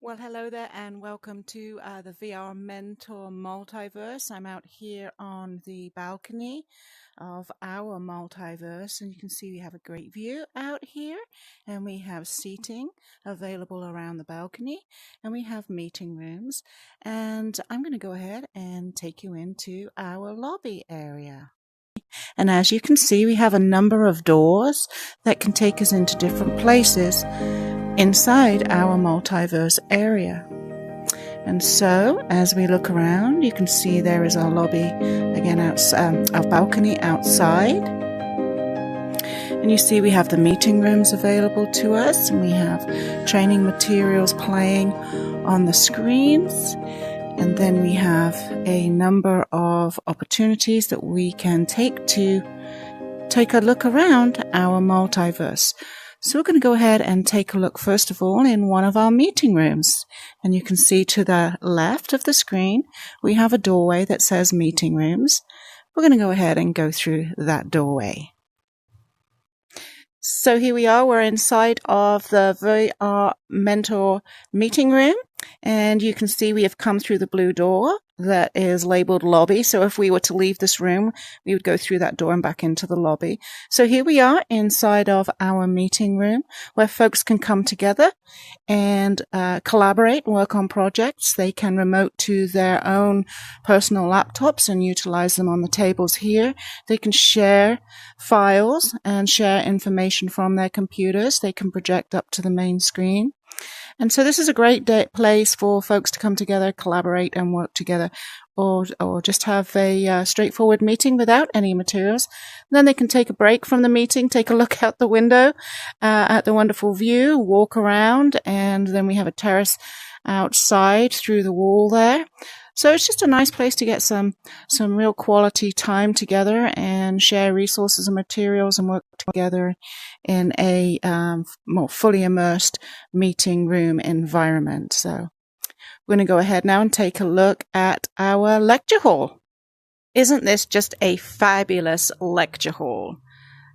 Well, hello there and welcome to the VR Mentor Multiverse. I'm out here on the balcony of our multiverse, and you can see we have a great view out here, and we have seating available around the balcony, and we have meeting rooms, and I'm going to go ahead and take you into our lobby area. And as you can see, we have a number of doors that can take us into different places inside our multiverse area. And so as we look around, you can see there is our lobby again, our balcony outside, and you see we have the meeting rooms available to us, and we have training materials playing on the screens, and then we have a number of opportunities that we can take to take a look around our multiverse. So we're going to go ahead and take a look first of all in one of our meeting rooms. And you can see to the left of the screen, we have a doorway that says meeting rooms. We're going to go ahead and go through that doorway. So here we are, we're inside of the VR Mentor meeting room. And you can see we have come through the blue door that is labeled lobby. So if we were to leave this room, we would go through that door and back into the lobby. So here we are inside of our meeting room where folks can come together and collaborate and work on projects. They can remote to their own personal laptops and utilize them on the tables here. They can share files and share information from their computers. They can project up to the main screen. And so this is a great place for folks to come together, collaborate and work together, or just have a straightforward meeting without any materials. And then they can take a break from the meeting, take a look out the window at the wonderful view, walk around, and then we have a terrace outside through the wall there. So it's just a nice place to get some real quality time together and share resources and materials and work together in a more fully immersed meeting room environment. So we're going to go ahead now and take a look at our lecture hall. Isn't this just a fabulous lecture hall?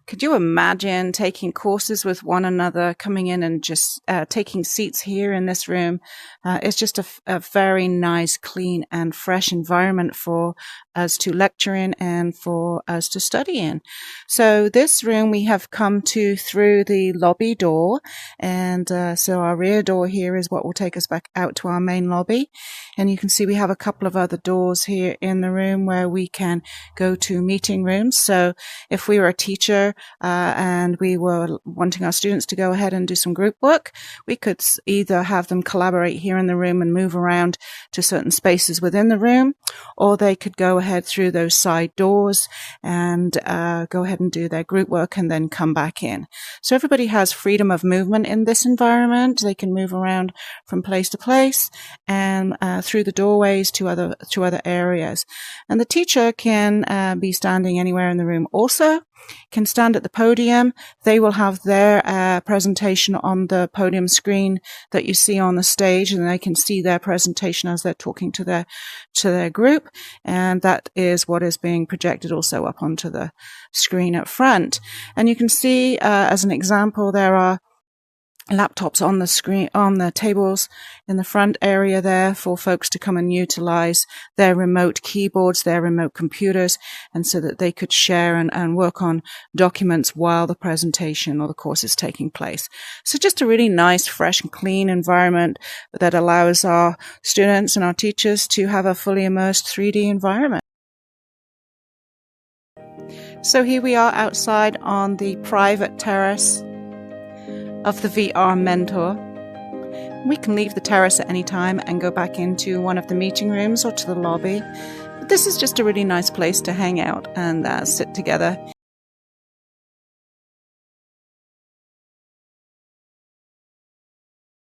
Could you imagine taking courses with one another, coming in and just taking seats here in this room? It's just a very nice, clean and fresh environment for us to lecture in and for us to study in. So this room we have come to through the lobby door, and so our rear door here is what will take us back out to our main lobby. And you can see we have a couple of other doors here in the room where we can go to meeting rooms. So if we were a teacher and we were wanting our students to go ahead and do some group work, we could either have them collaborate here in the room and move around to certain spaces within the room, or they could go ahead through those side doors and go ahead and do their group work and then come back in. So everybody has freedom of movement in this environment. They can move around from place to place and through the doorways to other areas. And the teacher can be standing anywhere in the room also, can stand at the podium. They will have their presentation on the podium screen that you see on the stage, and they can see their presentation as they're talking to their group, and that is what is being projected also up onto the screen up front. And you can see as an example, there are laptops on the screen, on the tables in the front area there for folks to come and utilize their remote keyboards, their remote computers, and so that they could share and work on documents while the presentation or the course is taking place. So just a really nice, fresh and clean environment that allows our students and our teachers to have a fully immersed 3D environment. So here we are outside on the private terrace of the VR Mentor. We can leave the terrace at any time and go back into one of the meeting rooms or to the lobby. But this is just a really nice place to hang out and sit together